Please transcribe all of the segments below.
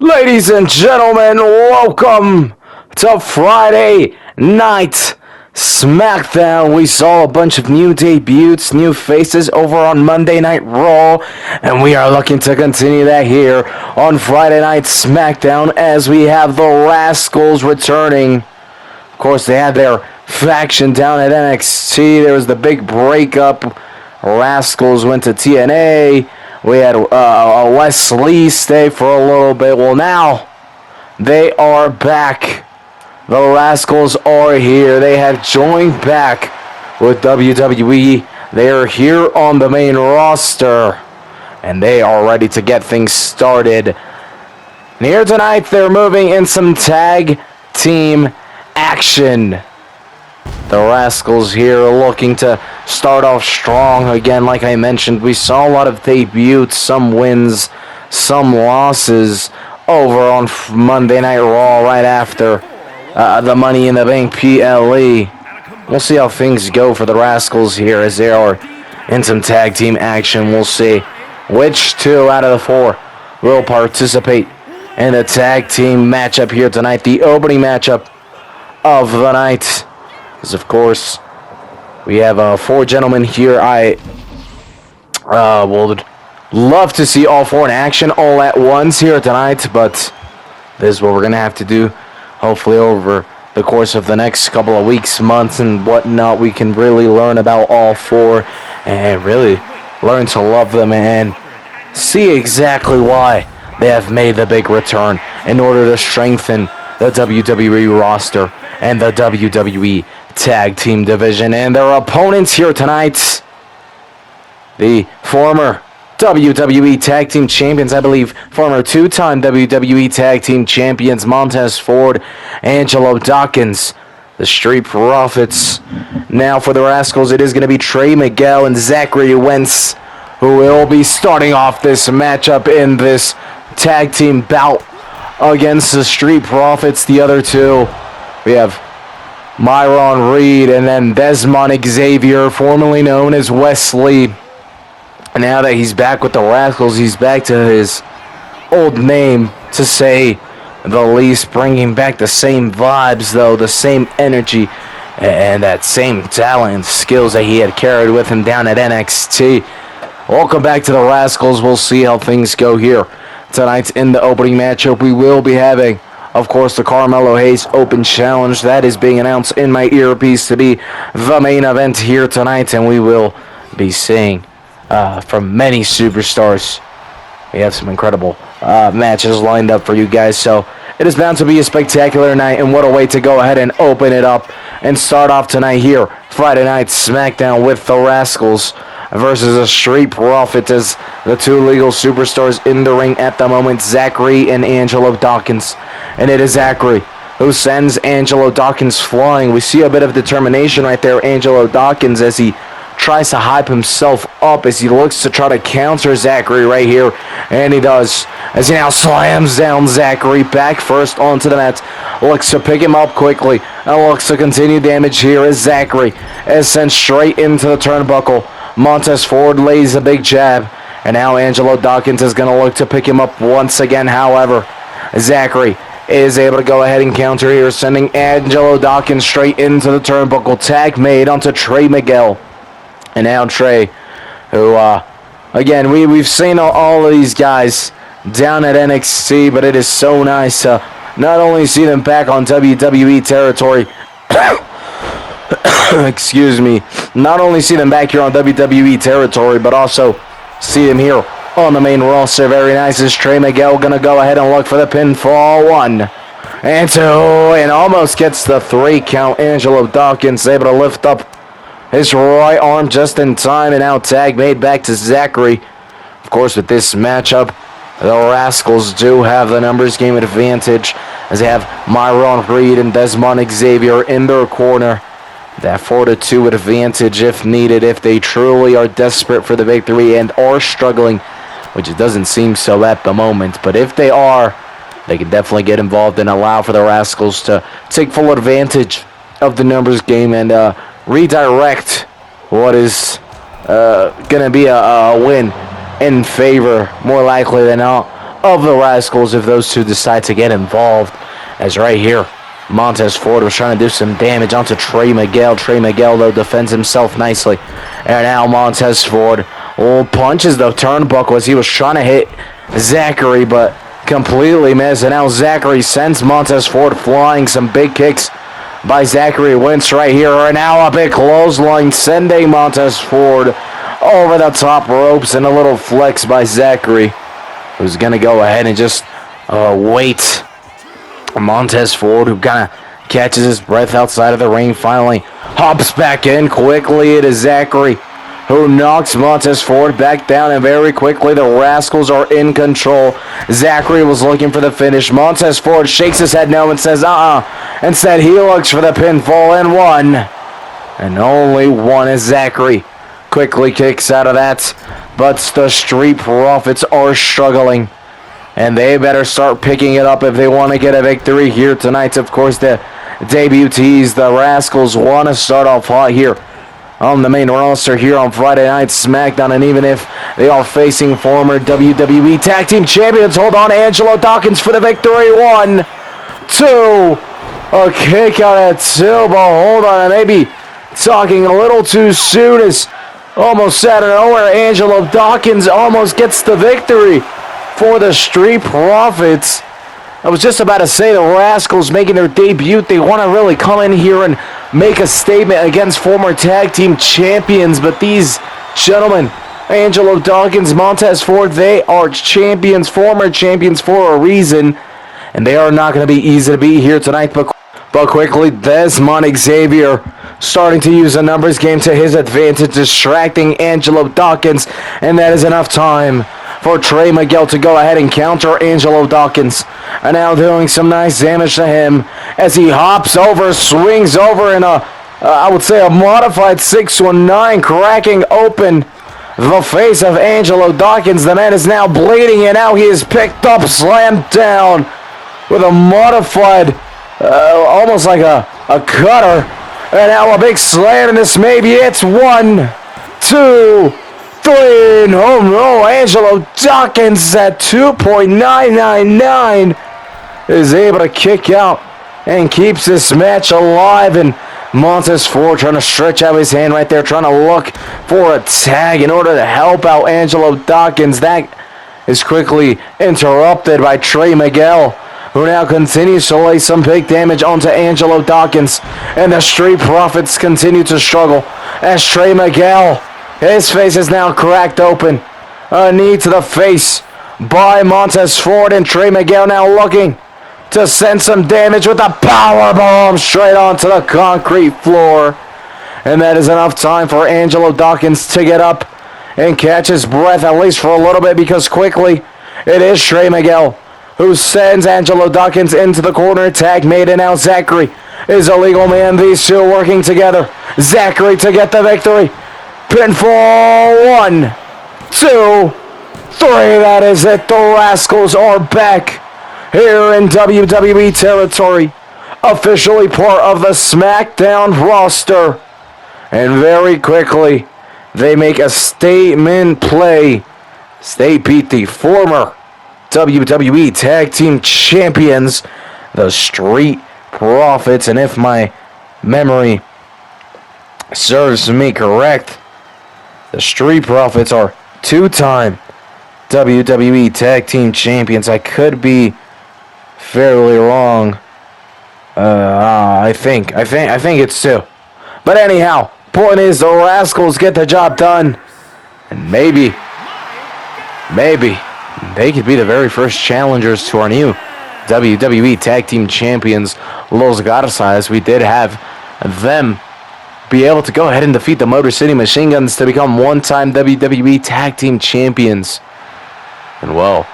Ladies and gentlemen, welcome to Friday Night SmackDown. We saw a bunch of new debuts, new faces over on Monday Night Raw, and we are looking to continue that here on Friday Night SmackDown as we have the Rascals returning. Of course, they had their faction down at NXT. There was the big breakup. Rascals went to TNA. We had Wesley stay for a little bit. Well, now they are back. The Rascals are here. They have joined back with WWE. They are here on the main roster, and they are ready to get things started. And here tonight, they're moving in some tag team action. The Rascals here looking to start off strong again. Like I mentioned, we saw a lot of debuts, some wins, some losses over on Monday Night Raw right after the Money in the Bank PLE. We'll see how things go for the Rascals here as they are in some tag team action. We'll see which two out of the four will participate in the tag team matchup here tonight. The opening matchup of the night. Because, of course, we have four gentlemen here. I would love to see all four in action all at once here tonight, but this is what we're going to have to do. Hopefully over the course of the next couple of weeks, months, and whatnot, we can really learn about all four and really learn to love them and see exactly why they have made the big return in order to strengthen the WWE roster and the WWE Tag Team Division. And their opponents here tonight, the former WWE Tag Team Champions, I believe former two-time WWE Tag Team Champions, Montez Ford, Angelo Dawkins, the Street Profits. Now for the Rascals, it is going to be Trey Miguel and Zachary Wentz who will be starting off this matchup in this tag team bout against the Street Profits. The other two, we have Myron Reed and then Desmond Xavier, formerly known as Wesley. Now that he's back with the Rascals, he's back to his old name, to say the least, bringing back the same vibes, though, the same energy, and that same talent and skills that he had carried with him down at NXT. Welcome back to the Rascals. We'll see how things go here tonight in the opening matchup. We will be having, of course, the Carmelo Hayes Open Challenge. That is being announced in my earpiece to be the main event here tonight, and we will be seeing from many superstars. We have some incredible matches lined up for you guys, so it is bound to be a spectacular night, and what a way to go ahead and open it up and start off tonight here, Friday Night SmackDown, with the Rascals versus the Street Profits as the two legal superstars in the ring at the moment, Zachary and Angelo Dawkins. And it is Zachary who sends Angelo Dawkins flying. We see a bit of determination right there, Angelo Dawkins, as he tries to hype himself up as he looks to try to counter Zachary right here. And he does, as he now slams down Zachary back first onto the mat. Looks to pick him up quickly and looks to continue damage here as Zachary is sent straight into the turnbuckle. Montez Ford lays a big jab, and now Angelo Dawkins is going to look to pick him up once again. However, Zachary is able to go ahead and counter here, sending Angelo Dawkins straight into the turnbuckle. Tag made onto Trey Miguel. And now Trey, who, again, we've seen all of these guys down at NXT, but it is so nice to not only see them back on WWE territory, excuse me, not only see them back here on WWE territory, but also see them here on the main roster. Very nice. Is Trey Miguel going to go ahead and look for the pinfall? 1 and 2, and almost gets the 3 count. Angelo Dawkins able to lift up his right arm just in time, and now tag made back to Zachary. Of course, with this matchup, the Rascals do have the numbers game advantage as they have Myron Reed and Desmond Xavier in their corner. That 4-2 advantage if needed, if they truly are desperate for the victory and are struggling, which it doesn't seem so at the moment. But if they are, they can definitely get involved and allow for the Rascals to take full advantage of the numbers game and redirect what is going to be a win in favor, more likely than not, of the Rascals if those two decide to get involved. As right here, Montez Ford was trying to do some damage onto Trey Miguel. Trey Miguel, though, defends himself nicely. And now Montez Ford punches the turnbuckle as he was trying to hit Zachary, but completely missed. And now Zachary sends Montez Ford flying. Some big kicks by Zachary Wentz right here. And now a big clothesline sending Montez Ford over the top ropes, and a little flex by Zachary, who's going to go ahead and just wait. Montez Ford, who kind of catches his breath outside of the ring, finally hops back in quickly. It is Zachary who knocks Montez Ford back down, and very quickly the Rascals are in control. Zachary was looking for the finish. Montez Ford shakes his head no and says Instead he looks for the pinfall, and one, and only one, as Zachary quickly kicks out of that. But the Street Profits are struggling, and they better start picking it up if they want to get a victory here tonight. Of course, the debutees, the Rascals, want to start off hot here on the main roster here on Friday Night SmackDown. And even if they are facing former WWE Tag Team Champions, hold on, Angelo Dawkins for the victory. 1, 2, a kick out at 2, but hold on, I may be talking a little too soon, as almost out of nowhere, Angelo Dawkins almost gets the victory for the Street Profits. I was just about to say the Rascals making their debut. They want to really come in here and make a statement against former tag team champions. But these gentlemen, Angelo Dawkins, Montez Ford, they are champions, former champions for a reason. And they are not going to be easy to beat here tonight. But quickly, Desmond Xavier starting to use a numbers game to his advantage, distracting Angelo Dawkins. And that is enough time for Trey Miguel to go ahead and counter Angelo Dawkins. And now doing some nice damage to him as he hops over, swings over in I would say a modified 619, cracking open the face of Angelo Dawkins. The man is now bleeding, and now he is picked up, slammed down with a modified, almost like a cutter. And now a big slam, and this may be it. 1, 2, 3, no, Angelo Dawkins at 2.999 is able to kick out and keeps this match alive. And Montez Ford trying to stretch out his hand right there, trying to look for a tag in order to help out Angelo Dawkins. That is quickly interrupted by Trey Miguel, who now continues to lay some big damage onto Angelo Dawkins. And the Street Profits continue to struggle as Trey Miguel, his face is now cracked open. A knee to the face by Montez Ford, and Trey Miguel now looking to send some damage with a power bomb straight onto the concrete floor. And that is enough time for Angelo Dawkins to get up and catch his breath, at least for a little bit, because quickly it is Trey Miguel who sends Angelo Dawkins into the corner. Tag made, and now Zachary is a legal man. These two working together. Zachary to get the victory. Pinfall. 1, 2, 3. That is it. The Rascals are back here in WWE territory, officially part of the SmackDown roster. And very quickly, they make a statement play. They beat the former WWE Tag Team Champions, the Street Profits. And if my memory serves me correct, the Street Profits are 2-time WWE Tag Team Champions. I could be fairly wrong. I think it's 2. But anyhow, point is the Rascals get the job done, and maybe they could be the very first challengers to our new WWE Tag Team Champions, Los Garças. We did have them be able to go ahead and defeat the Motor City Machine Guns to become one-time WWE Tag Team Champions. And well,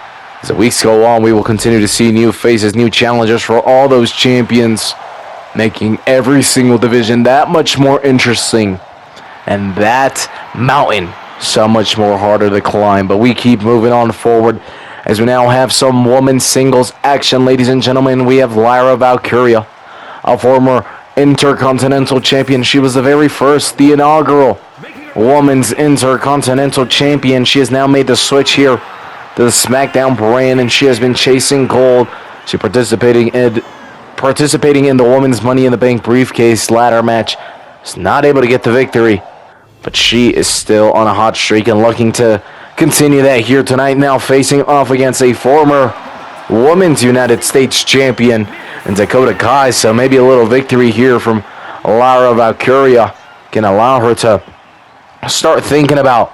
as the weeks go on, we will continue to see new faces, new challengers for all those champions, making every single division that much more interesting, and that mountain so much more harder to climb. But we keep moving on forward as we now have some women's singles action. Ladies and gentlemen, we have Lyra Valkyria, a former Intercontinental Champion. She was the very first, the inaugural Women's Intercontinental Champion. She has now made the switch here to the SmackDown brand, and she has been chasing gold. She participating in the Women's Money in the Bank briefcase ladder match. Is not able to get the victory, but she is still on a hot streak and looking to continue that here tonight. Now facing off against a former Women's United States champion in Dakota Kai. So maybe a little victory here from Lyra Valkyria can allow her to start thinking about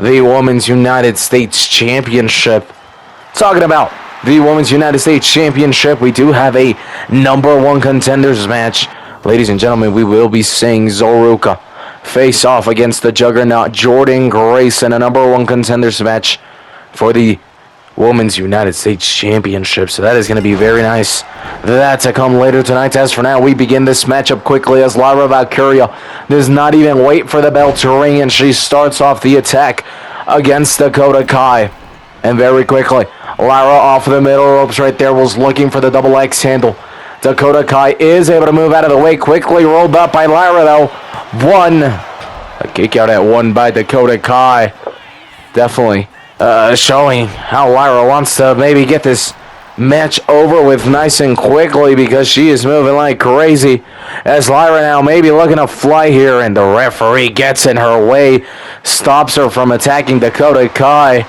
the Women's United States Championship. Talking about the Women's United States Championship, we do have a #1 contenders match. Ladies and gentlemen, we will be seeing Zoruka face off against the juggernaut Jordan Grace in a #1 contenders match for the Women's United States Championship. So that is going to be very nice. That to come later tonight. As for now, we begin this matchup quickly as Lyra Valkyria does not even wait for the bell to ring, and she starts off the attack against Dakota Kai. And very quickly, Lyra off the middle ropes right there was looking for the double X handle. Dakota Kai is able to move out of the way quickly, rolled up by Lyra though. One. A kick out at one by Dakota Kai. Definitely showing how Lyra wants to maybe get this match over with nice and quickly because she is moving like crazy. As Lyra now maybe looking to fly here, and the referee gets in her way, stops her from attacking Dakota Kai.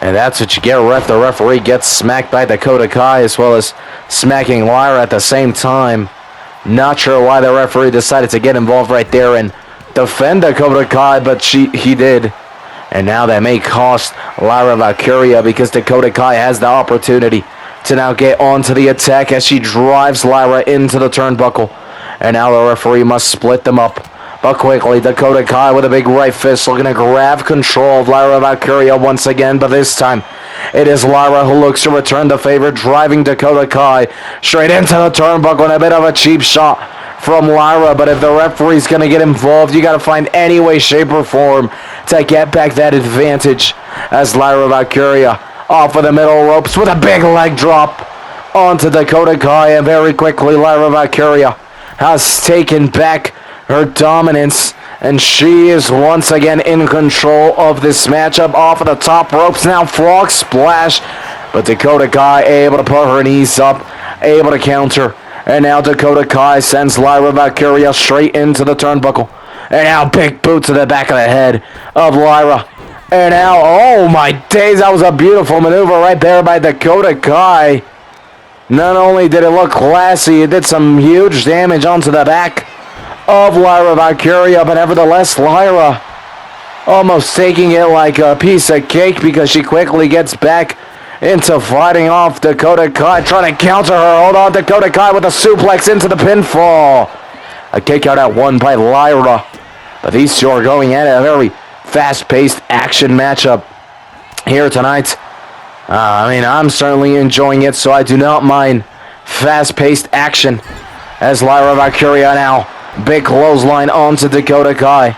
And that's what you get, ref. The referee gets smacked by Dakota Kai as well as smacking Lyra at the same time. Not sure why the referee decided to get involved right there and defend Dakota Kai, but he did. And now that may cost Lyra Valkyria because Dakota Kai has the opportunity to now get onto the attack as she drives Lyra into the turnbuckle. And now the referee must split them up. But quickly, Dakota Kai with a big right fist looking to grab control of Lyra Valkyria once again. But this time, it is Lyra who looks to return the favor, driving Dakota Kai straight into the turnbuckle, and a bit of a cheap shot from Lyra. But if the referee's going to get involved, you got to find any way, shape, or form to get back that advantage. As Lyra Valkyria off of the middle ropes with a big leg drop onto Dakota Kai. And very quickly, Lyra Valkyria has taken back her dominance, and she is once again in control of this matchup. Off of the top ropes now, frog splash, but Dakota Kai able to put her knees up, able to counter, and now Dakota Kai sends Lyra Valkyria straight into the turnbuckle, and now big boot to the back of the head of Lyra, and now, oh my days, that was a beautiful maneuver right there by Dakota Kai. Not only did it look classy, it did some huge damage onto the back of Lyra Valkyria, but nevertheless, Lyra almost taking it like a piece of cake because she quickly gets back into fighting off Dakota Kai, trying to counter her. Hold on, Dakota Kai with a suplex into the pinfall. A kick out at one by Lyra, but these two are going at a very fast-paced action matchup here tonight. I'm certainly enjoying it, so I do not mind fast-paced action as Lyra Valkyria now big clothesline onto Dakota Kai.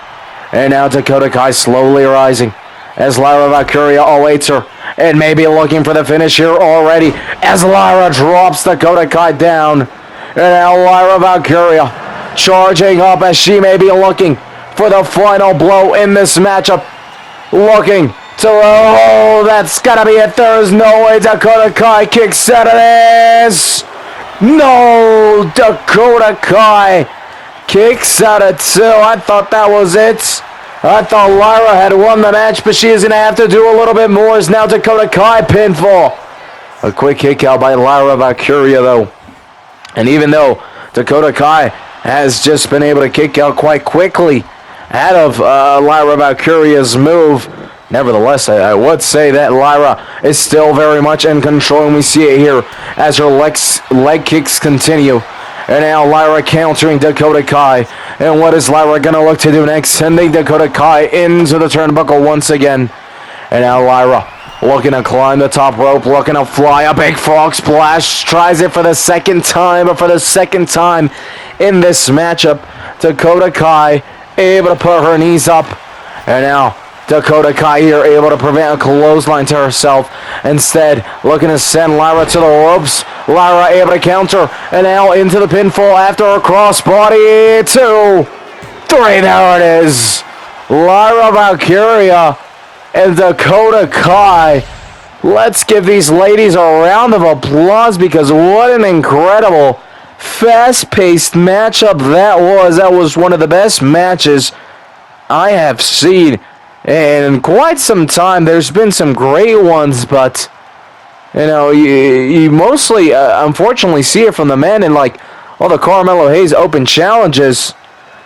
And now Dakota Kai slowly rising as Lyra Valkyria awaits her and maybe looking for the finish here already as Lyra drops Dakota Kai down. And now Lyra Valkyria charging up as she may be looking for the final blow in this matchup. Looking to, oh, that's gotta be it. There is no way Dakota Kai kicks out of this. No, Dakota Kai kicks out at 2. I thought that was it. I thought Lyra had won the match, but she is going to have to do a little bit more. As now Dakota Kai pinfall. A quick kick out by Lyra Valkyria, though. And even though Dakota Kai has just been able to kick out quite quickly out of Lyra Valkyria's move, nevertheless, I would say that Lyra is still very much in control, and we see it here as her leg kicks continue. And now Lyra countering Dakota Kai. And what is Lyra going to look to do next? Sending Dakota Kai into the turnbuckle once again. And now Lyra looking to climb the top rope, looking to fly a big frog splash. Tries it for the second time, but for the second time in this matchup, Dakota Kai able to put her knees up. And now Dakota Kai here able to prevent a clothesline to herself. Instead, looking to send Lyra to the ropes. Lyra able to counter, and now into the pinfall after a crossbody. 2, 3, there it is. Lyra Valkyria and Dakota Kai Let's give these ladies a round of applause because what an incredible, fast-paced matchup that was. That was one of the best matches I have seen in quite some time. There's been some great ones, but you mostly, unfortunately, see it from the men in like all the Carmelo Hayes Open challenges.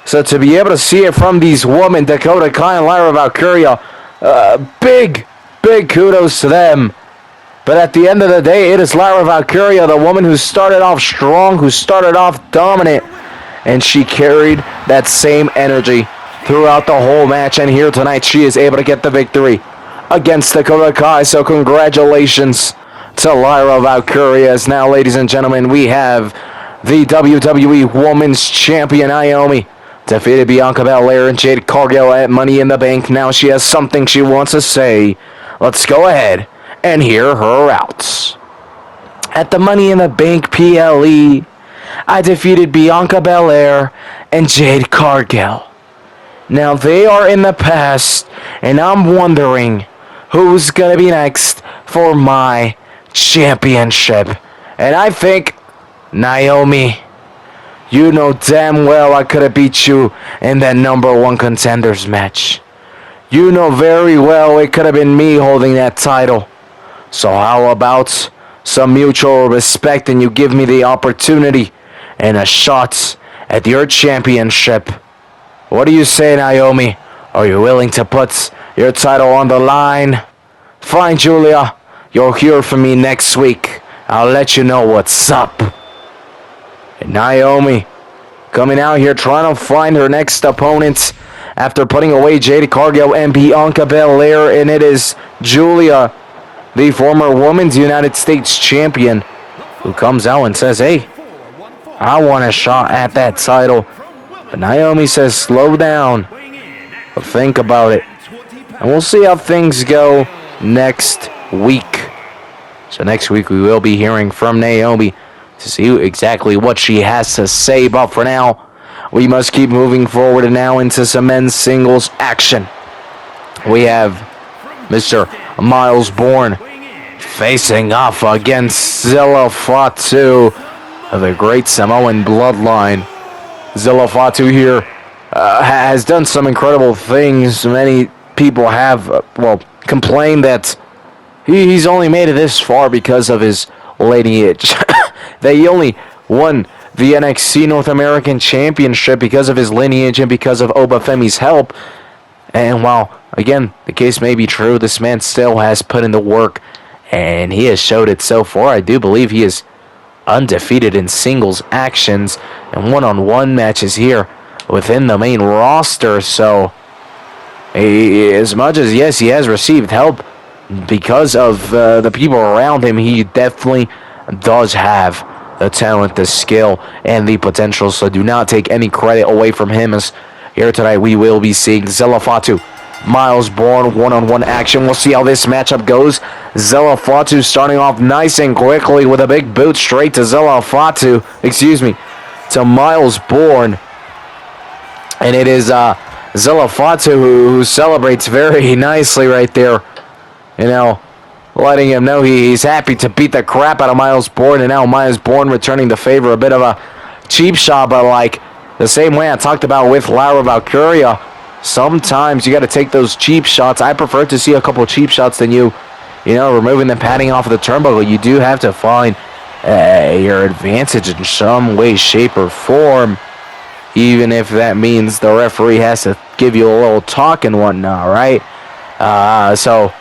So to be able to see it from these women, Dakota Kai and Lyra Valkyria, big kudos to them. But at the end of the day, it is Lyra Valkyria, the woman who started off strong, who started off dominant, and she carried that same energy throughout the whole match. And here tonight, she is able to get the victory against Dakota Kai. So congratulations to Lyra Valkyria. As now, ladies and gentlemen, we have the WWE Women's Champion Naomi defeated Bianca Belair and Jade Cargill at Money in the Bank. Now she has something she wants to say. Let's go ahead and hear her out. At the Money in the Bank PLE, I defeated Bianca Belair and Jade Cargill. Now they are in the past, and I'm wondering who's gonna be next for my championship. And I think, Naomi, you know damn well I could have beat you in that #1 contenders match. You know very well it could have been me holding that title. So how about some mutual respect and you give me the opportunity and a shot at your championship? What do you say, Naomi? Are you willing to put your title on the line? Fine, Julia. You'll hear from me next week. I'll let you know what's up. And Naomi coming out here trying to find her next opponent after putting away Jade Cargill and Bianca Belair. And it is Julia, the former Women's United States Champion, who comes out and says, hey, I want a shot at that title. But Naomi says, slow down. But think about it. And we'll see how things go next week. So next week we will be hearing from Naomi to see exactly what she has to say. But for now, we must keep moving forward and now into some men's singles action. We have Mr. Miles Bourne facing off against Zilla Fatu of the Great Samoan Bloodline. Zilla Fatu here has done some incredible things. Many people have, complained that he's only made it this far because of his lineage. That he only won the NXT North American Championship because of his lineage and because of Obafemi's help. And while, again, the case may be true, this man still has put in the work, and he has showed it so far. I do believe he is undefeated in singles actions and one-on-one matches here within the main roster. So, as much as, yes, he has received help because of the people around him, he definitely does have the talent, the skill, and the potential. So do not take any credit away from him, as here tonight we will be seeing Zilla Fatu, Miles Bourne, one-on-one action. We'll see how this matchup goes. Zilla Fatu starting off nice and quickly with a big boot straight to to Miles Bourne. And it is Zilla Fatu who celebrates very nicely right there. Letting him know he's happy to beat the crap out of Miles Bourne. And now Miles Bourne returning the favor. A bit of a cheap shot, but like the same way I talked about with Lyra Valkyria, sometimes you got to take those cheap shots. I prefer to see a couple cheap shots than removing the padding off of the turnbuckle. You do have to find your advantage in some way, shape, or form, even if that means the referee has to give you a little talk and whatnot, right? So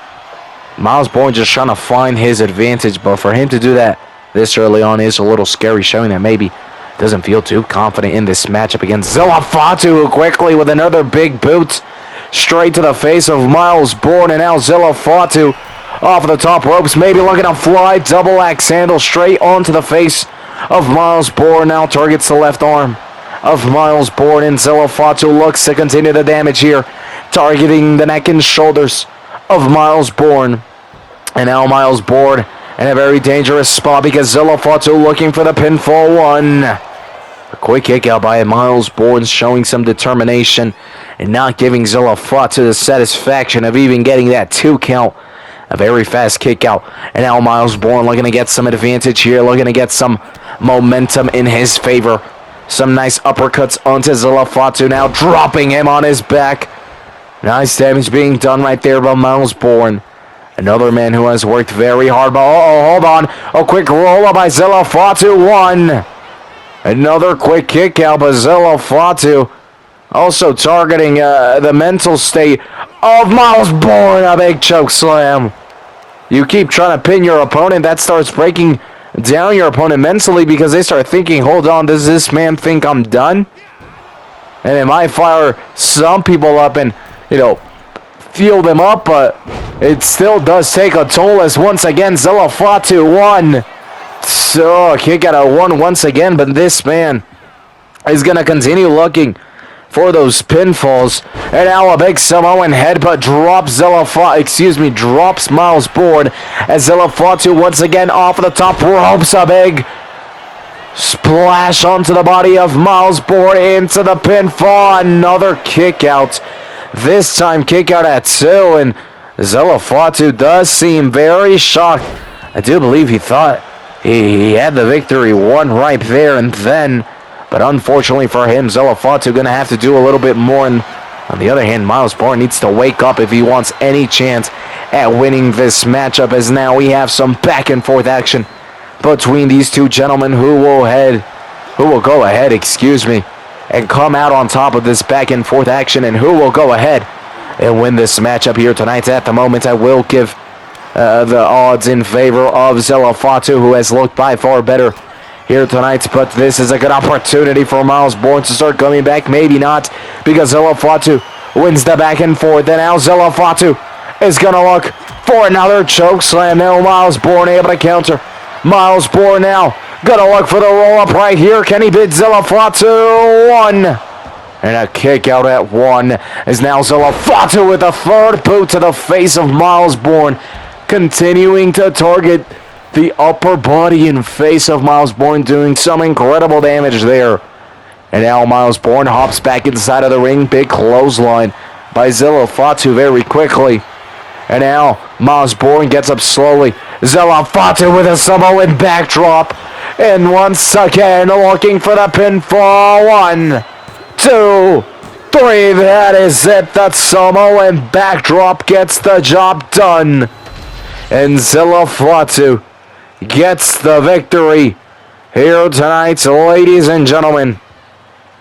Miles Bourne just trying to find his advantage, but for him to do that this early on is a little scary, showing that maybe doesn't feel too confident in this matchup against Zilla Fatu, quickly with another big boot straight to the face of Miles Bourne. And now Zilla Fatu off the top ropes, maybe looking to fly double axe handle straight onto the face of Miles Bourne. Now targets the left arm of Miles Bourne, and Zilla Fatu looks to continue the damage here, targeting the neck and shoulders of Miles Bourne. And now Miles Bourne in a very dangerous spot because Zilla Fatu looking for the pinfall one. A quick kick out by Miles Bourne, showing some determination and not giving Zilla Fatu the satisfaction of even getting that 2 count A very fast kick out. And now Miles Bourne looking to get some advantage here. Looking to get some momentum in his favor. Some nice uppercuts onto Zilla Fatu now. Dropping him on his back. Nice damage being done right there by Miles Bourne. Another man who has worked very hard. But hold on. A quick roll up by Zilla Fatu. One. Another quick kick out by Zilla Fatu. Also targeting the mental state of Miles Bourne. A big choke slam. You keep trying to pin your opponent. That starts breaking down your opponent mentally because they start thinking, hold on, does this man think I'm done? And it might fire some people up and, fuel them up, but it still does take a toll as once again Zilla Fatu won. So, kick out of one once again, but this man is going to continue looking for those pinfalls. And now a big Samoan headbutt drops Miles Bourne as Zilla Fatu once again off of the top ropes. A big splash onto the body of Miles Bourne into the pinfall. Another kick out. This time kick out at 2, and Zilla Fatu does seem very shocked. I do believe he thought he had the victory won right there and then. But unfortunately for him, Zilla Fatu going to have to do a little bit more. And on the other hand, Miles Bourne needs to wake up if he wants any chance at winning this matchup, as now we have some back and forth action between these two gentlemen who will go ahead, and come out on top of this back and forth action, and who will go ahead and win this matchup here tonight. At the moment, I will give the odds in favor of Zilla Fatu, who has looked by far better here tonight, but this is a good opportunity for Miles Bourne to start coming back. Maybe not, because Zilla Fatu wins the back and forth. And now Zilla Fatu is going to look for another choke slam. Now Miles Bourne able to counter. Miles Bourne now going to look for the roll-up right here. Can he beat Zilla Fatu? 1. And a kick out at 1 is now Zilla Fatu with a third boot to the face of Miles Bourne, continuing to target the upper body and face of Miles Bourne, doing some incredible damage there. And now Miles Bourne hops back inside of the ring. Big clothesline by Zilla Fatu very quickly. And now Miles Bourne gets up slowly. Zilla Fatu with a Samoan backdrop. And once again looking for the pinfall. 1, 2, 3. That is it. The Samoan backdrop gets the job done. And Zilla Fatu gets the victory here tonight, ladies and gentlemen.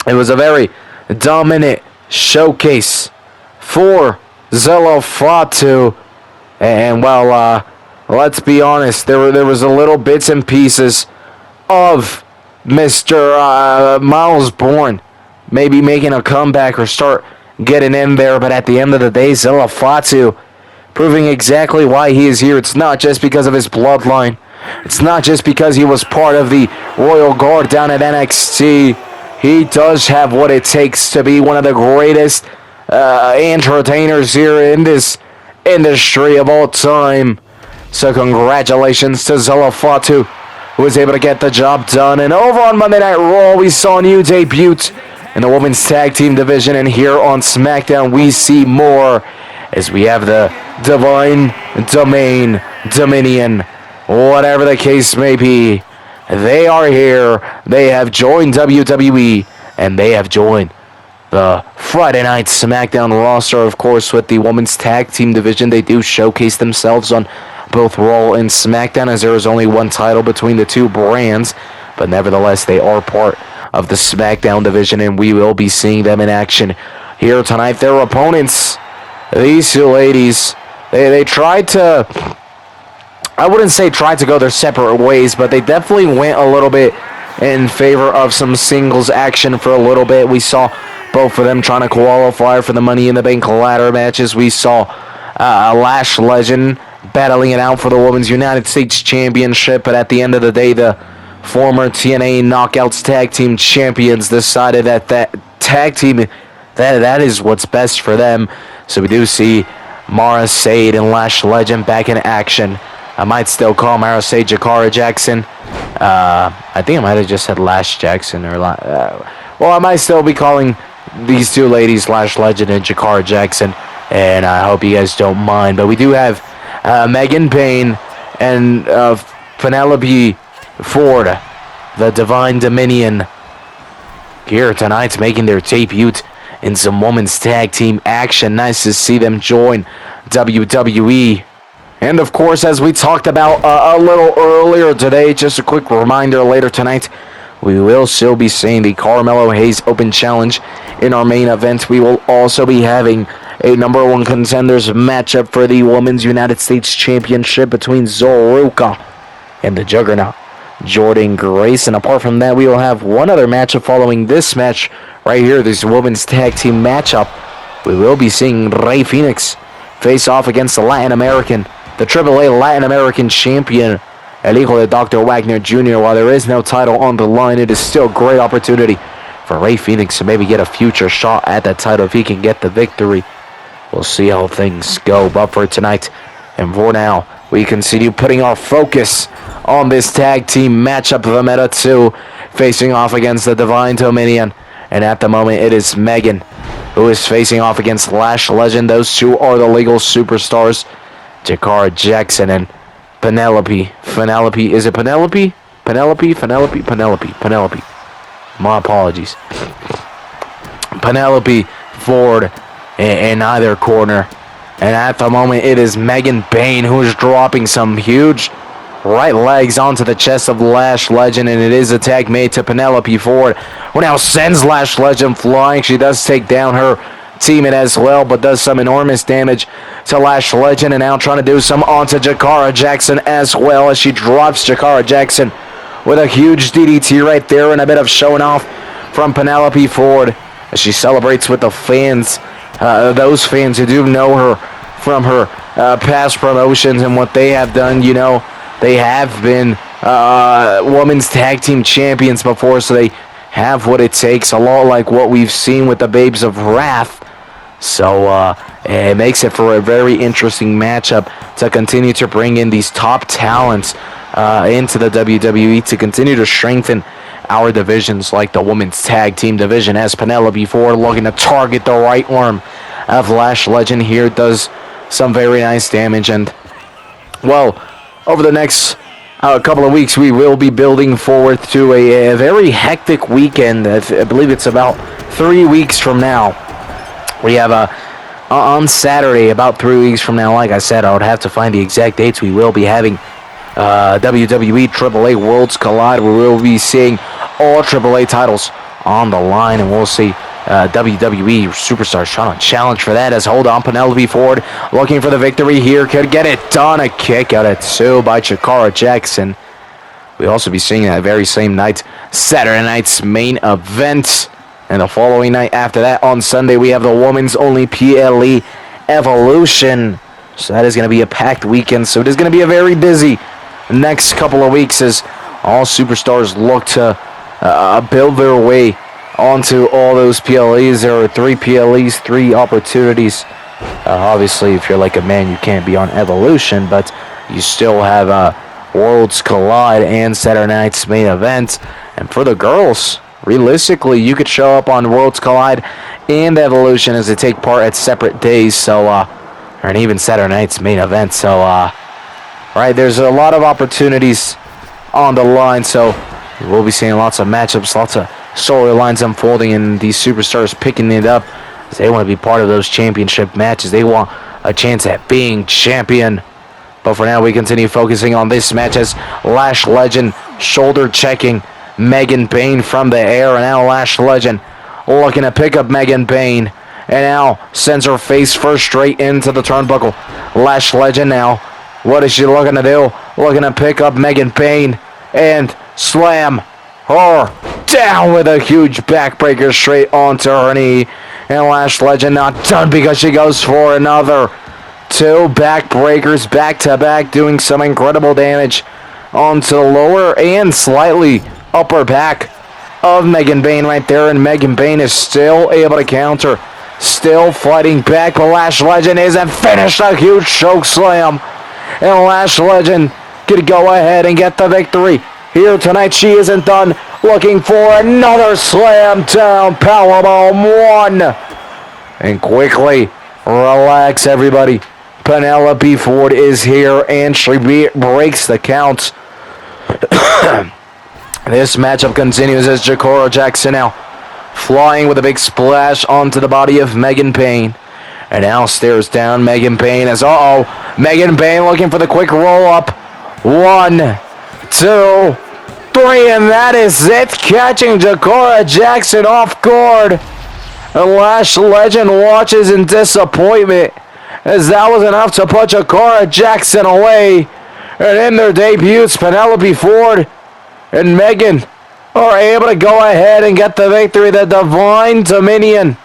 It was a very dominant showcase for Zilla Fatu, and let's be honest, there was a little bits and pieces of Mr. Miles Bourne maybe making a comeback or start getting in there, but at the end of the day, Zilla Fatu proving exactly why he is here. It's not just because of his bloodline. It's not just because he was part of the Royal Guard down at NXT. He does have what it takes to be one of the greatest entertainers here in this industry of all time. So congratulations to Zilla Fatu, who was able to get the job done. And over on Monday Night Raw, we saw a new debut in the women's tag team division. And here on SmackDown, we see more, as we have the Divine Dominion, whatever the case may be. They are here. They have joined WWE, and they have joined the Friday Night SmackDown roster, of course, with the women's tag team division. They do showcase themselves on both Raw and SmackDown, as there is only one title between the two brands, but nevertheless, they are part of the SmackDown division, and we will be seeing them in action here tonight. Their opponents, these two ladies, they tried to, I wouldn't say tried to go their separate ways, but they definitely went a little bit in favor of some singles action for a little bit. We saw both of them trying to qualify for the Money in the Bank ladder matches. We saw Lash Legend battling it out for the Women's United States Championship, but at the end of the day, the former TNA Knockouts Tag Team Champions decided that tag team, that is what's best for them. So we do see Mara Sade and Lash Legend back in action. I might still call Mara Sade Jakara Jackson. I think I might have just said Lash Jackson, or I might still be calling these two ladies Lash Legend and Jakara Jackson, and I hope you guys don't mind. But we do have Megan Payne and Penelope Ford, the Divine Dominion, here tonight making their debut in some women's tag team action. Nice to see them join WWE. And of course, as we talked about a little earlier today, just a quick reminder, later tonight, we will still be seeing the Carmelo Hayes Open Challenge in our main event. We will also be having a number one contenders matchup for the Women's United States Championship between Zoruka and the Juggernaut, Jordan Grace. And apart from that, we will have one other matchup following this match right here, this women's tag team matchup. We will be seeing Rey Fénix face off against the AAA Latin American champion, El Hijo de Dr. Wagner Jr. While there is no title on the line, it is still a great opportunity for Rey Fénix to maybe get a future shot at that title if he can get the victory. We'll see how things go. But for tonight, and for now, we continue putting our focus on this tag team matchup of Meta 2 facing off against the Divine Dominion. And at the moment, it is Megan who is facing off against Lash Legend. Those two are the legal superstars, Jakara Jackson and Penelope. Is it Penelope? Penelope. My apologies. Penelope Ford in either corner. And at the moment, it is Megan Payne who is dropping some huge right legs onto the chest of Lash Legend. And it is a tag made to Penelope Ford, who now sends Lash Legend flying. She does take down her teammate as well, but does some enormous damage to Lash Legend. And now trying to do some onto Jakara Jackson as well, as she drops Jakara Jackson with a huge DDT right there, and a bit of showing off from Penelope Ford as she celebrates with the fans, those fans who do know her from her past promotions and what they have done. You know, they have been women's tag team champions before, so they have what it takes, a lot like what we've seen with the Babes of Wrath. So it makes it for a very interesting matchup to continue to bring in these top talents into the WWE to continue to strengthen our divisions, like the women's tag team division, as Penelope Ford looking to target the right arm of Lash Legend here, does some very nice damage. And well, over the next couple of weeks, we will be building forward to a very hectic weekend. I believe it's about 3 weeks from now. We have on Saturday, about 3 weeks from now, like I said, I would have to find the exact dates. We will be having WWE AAA Worlds Collide. We will be seeing all AAA titles on the line, and we'll see WWE Superstars trying to challenge for that. As hold on, Penelope Ford looking for the victory here, could get it done. A kick out at 2 by Jakara Jackson. We'll also be seeing that very same night, Saturday night's main event. And the following night after that, on Sunday, we have the women's only PLE Evolution. So that is going to be a packed weekend. So it is going to be a very busy next couple of weeks as all superstars look to build their way onto all those PLEs. There are 3 PLEs, 3 opportunities. Obviously, if you're like a man, you can't be on Evolution, but you still have Worlds Collide and Saturday night's main event. And for the girls, realistically, you could show up on Worlds Collide and Evolution as they take part at separate days. So, and even Saturday night's main event. So, right, there's a lot of opportunities on the line. So, we'll be seeing lots of matchups, lots of storylines unfolding, and these superstars picking it up as they want to be part of those championship matches. They want a chance at being champion. But for now, we continue focusing on this match as Lash Legend shoulder checking Megan Payne from the air, and now Lash Legend looking to pick up Megan Payne, and now sends her face first straight into the turnbuckle. Lash Legend now, what is she looking to do? Looking to pick up Megan Payne and slam her down with a huge backbreaker straight onto her knee. And Lash Legend not done because she goes for another 2 backbreakers back to back, doing some incredible damage onto the lower and slightly upper back of Megan Payne right there. And Megan Payne is still able to counter, still fighting back, but Lash Legend isn't finished. A huge choke slam, and Lash Legend could go ahead and get the victory here tonight. She isn't done, looking for another slam down, powerbomb 1. And quickly, relax everybody, Penelope Ford is here, and she breaks the count. This matchup continues as Jakora Jackson now flying with a big splash onto the body of Megan Payne. And now stares down Megan Payne as, Megan Payne looking for the quick roll-up. 1, 2, 3, and that is it, catching Jakora Jackson off guard. And Lash Legend watches in disappointment, as that was enough to put Jakora Jackson away. And in their debuts, Penelope Ford and Megan are able to go ahead and get the victory. The Divine Dominion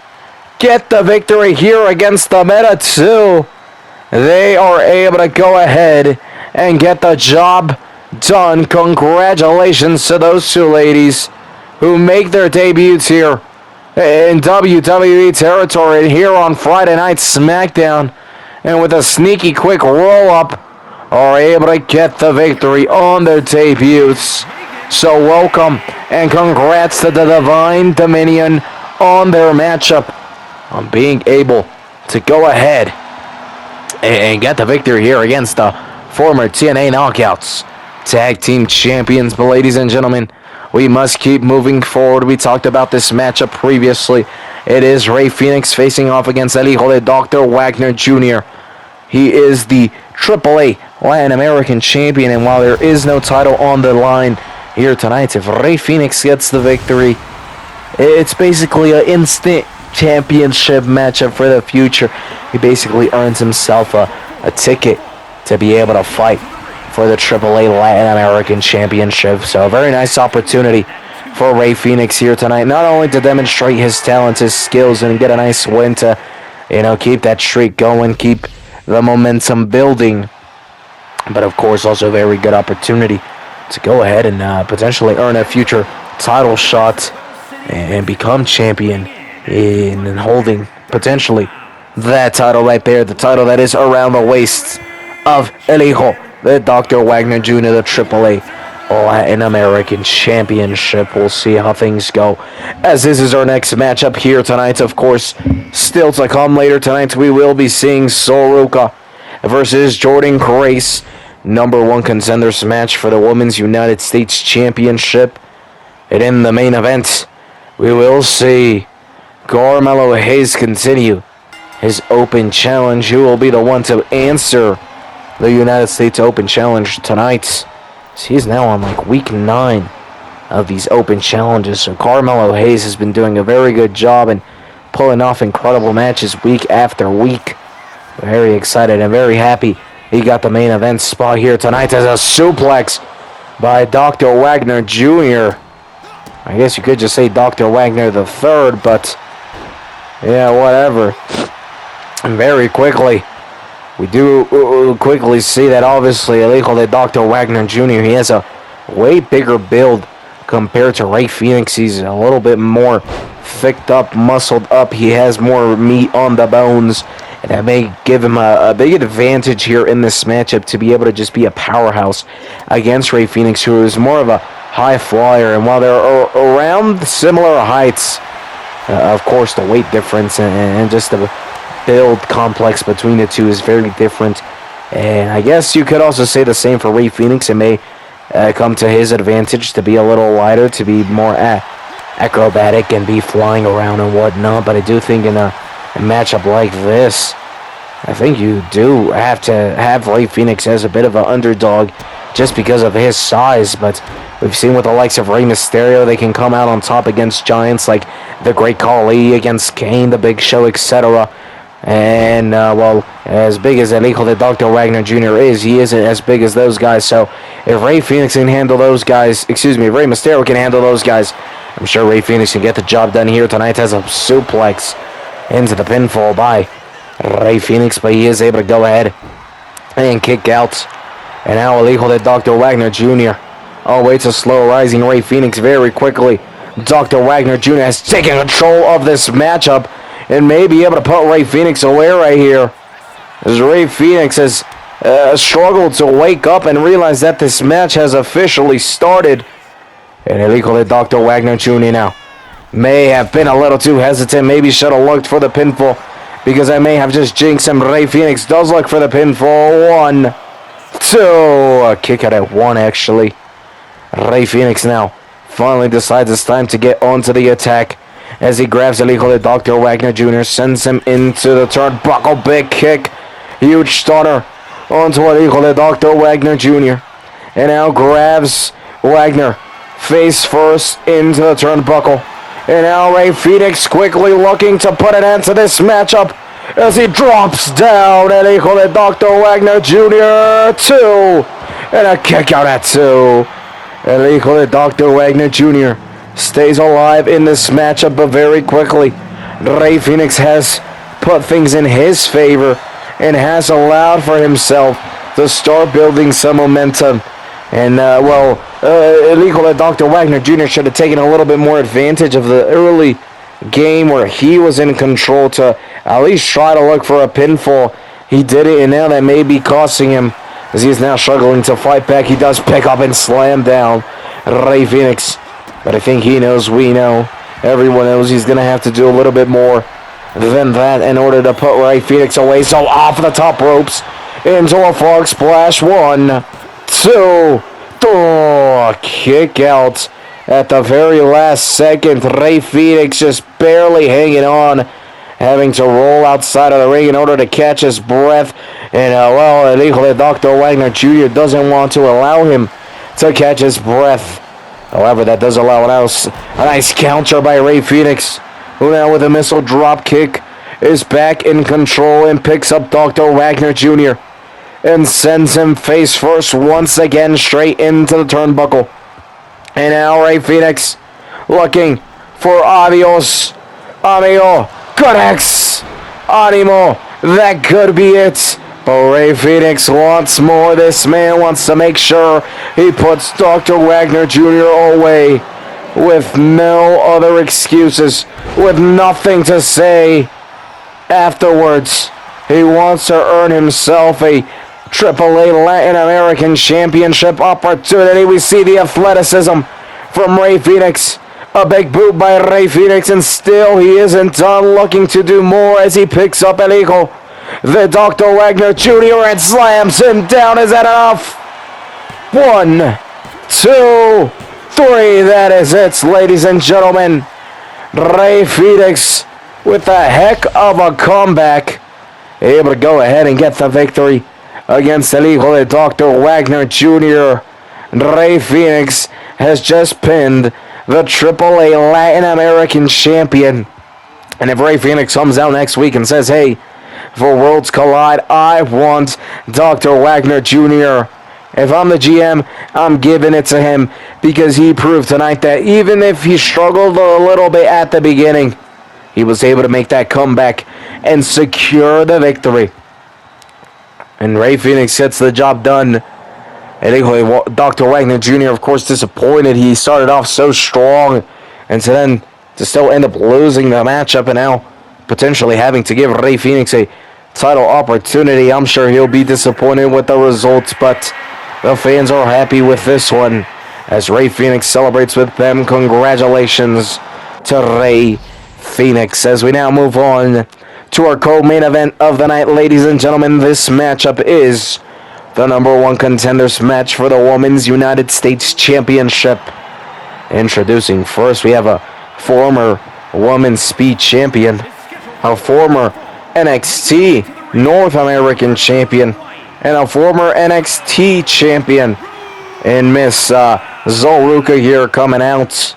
get the victory here against the Meta 2. They are able to go ahead and get the job done. Congratulations to those two ladies who make their debuts here in WWE territory and here on Friday Night SmackDown, and with a sneaky quick roll-up are able to get the victory on their debuts. So welcome and congrats to the Divine Dominion on their matchup, on being able to go ahead and get the victory here against the former TNA Knockouts Tag Team Champions. But ladies and gentlemen, we must keep moving forward. We talked about this matchup previously. It is Rey Fénix facing off against El Hijo de Dr. Wagner Jr. He is the AAA Latin American Champion, and while there is no title on the line here tonight, if Rey Fénix gets the victory, it's basically an instant championship matchup for the future. He basically earns himself a ticket to be able to fight for the AAA Latin American Championship. So a very nice opportunity for Rey Fénix here tonight, not only to demonstrate his talents, his skills, and get a nice win to, keep that streak going, keep the momentum building, but of course also a very good opportunity to go ahead and potentially earn a future title shot and become champion in holding potentially that title right there, the title that is around the waists of El Hijo de Dr. Wagner Jr., the AAA Latin American Championship. We'll see how things go, as this is our next matchup here tonight. Of course, still to come later tonight, we will be seeing Soroka versus Jordan Grace, #1 contenders match for the Women's United States Championship. And in the main event, we will see Carmelo Hayes continue his open challenge. Who will be the one to answer the United States Open Challenge tonight? He's now on week 9 of these open challenges. So Carmelo Hayes has been doing a very good job and pulling off incredible matches week after week. Very excited and very happy he got the main event spot here tonight as a suplex by Dr. Wagner Jr. I guess you could just say Dr. Wagner the Third, but yeah, whatever. And very quickly, we do quickly see that obviously El Hijo de Dr. Wagner Jr., he has a way bigger build compared to Rey Fénix. He's a little bit more thicked up, muscled up. He has more meat on the bones, and that may give him a big advantage here in this matchup to be able to just be a powerhouse against Rey Fénix, who is more of a high flyer. And while they're around similar heights, of course the weight difference and just the build complex between the two is very different. And I guess you could also say the same for Rey Fénix. It may come to his advantage to be a little lighter, to be more acrobatic and be flying around and whatnot. But I do think in a matchup like this, I think you do have to have Rey Fénix as a bit of an underdog just because of his size. But we've seen with the likes of Rey Mysterio, they can come out on top against giants like the Great Khali, against Kane, the Big Show, etc. And, well, as big as El Hijo de Dr. Wagner Jr. is, he isn't as big as those guys. So if Rey Fénix can handle those guys, if Rey Mysterio can handle those guys, I'm sure Rey Fénix can get the job done here tonight as a suplex into the pinfall by Rey Fénix. But he is able to go ahead and kick out. And now El Hijo de Dr. Wagner Jr. all the way to slow rising Rey Fénix very quickly. Dr. Wagner Jr. has taken control of this matchup and may be able to put Rey Fénix away right here, as Rey Fénix has struggled to wake up and realize that this match has officially started. And El Hijo de Dr. Wagner Jr. now may have been a little too hesitant, maybe should have looked for the pinfall because I may have just jinxed him. Rey Fenix does look for the pinfall. 1, 2. A kick out at 1, actually. Rey Fenix now finally decides it's time to get onto the attack as he grabs El Hijo de Dr. Wagner Jr., sends him into the turnbuckle. Big kick. Huge stunner onto El Hijo de Dr. Wagner Jr. And now grabs Wagner face first into the turnbuckle. And now Rey Fenix quickly looking to put an end to this matchup as he drops down El Hijo de Dr. Wagner Jr. 2. And a kick out at 2. El Hijo de Dr. Wagner Jr. stays alive in this matchup, but very quickly Rey Fenix has put things in his favor and has allowed for himself to start building some momentum. And, El Hijo de Dr. Wagner Jr. should have taken a little bit more advantage of the early game where he was in control to at least try to look for a pinfall. He did it, and now that may be costing him as he is now struggling to fight back. He does pick up and slam down Rey Fenix. But I think he knows, we know, everyone knows he's going to have to do a little bit more than that in order to put Rey Fenix away. So off the top ropes into a frog splash. 1, 2, 3. Kick out at the very last second. Rey Fenix just barely hanging on, having to roll outside of the ring in order to catch his breath. And, El Hijo de Dr. Wagner Jr. doesn't want to allow him to catch his breath. However, that does allow a nice counter by Rey Fenix, who now with a missile drop kick is back in control and picks up Dr. Wagner Jr. and sends him face first once again straight into the turnbuckle. And now Rey Fenix looking for adios, amigo, connects, animo, that could be it. But Rey Fenix wants more. This man wants to make sure he puts Dr. Wagner Jr. away with no other excuses, with nothing to say afterwards. He wants to earn himself a AAA Latin American Championship opportunity. We see the athleticism from Rey Fenix. A big boot by Rey Fenix, and still he isn't done, looking to do more as he picks up El Hijo the Dr. Wagner Jr. and slams him down. Is that enough? 1, 2, 3. That is it, ladies and gentlemen. Rey Fenix with a heck of a comeback, able to go ahead and get the victory against El Hijo de Dr. Wagner Jr. Rey Fenix has just pinned the AAA Latin American champion. And if Rey Fenix comes out next week and says, hey, for Worlds Collide, I want Dr. Wagner Jr., if I'm the GM, I'm giving it to him, because he proved tonight that even if he struggled a little bit at the beginning, he was able to make that comeback and secure the victory. And Rey Fenix gets the job done. And Dr. Wagner Jr., of course, disappointed. He started off so strong, and to still end up losing the matchup, and now potentially having to give Rey Fenix a title opportunity. I'm sure he'll be disappointed with the results, but the fans are happy with this one as Rey Fenix celebrates with them. Congratulations to Rey Fenix. As we now move on to our co-main event of the night, ladies and gentlemen, this matchup is the #1 contenders match for the Women's United States Championship. Introducing first, we have a former Women's Speed Champion, a former NXT North American Champion, and a former NXT Champion in Miss Zolruka here coming out.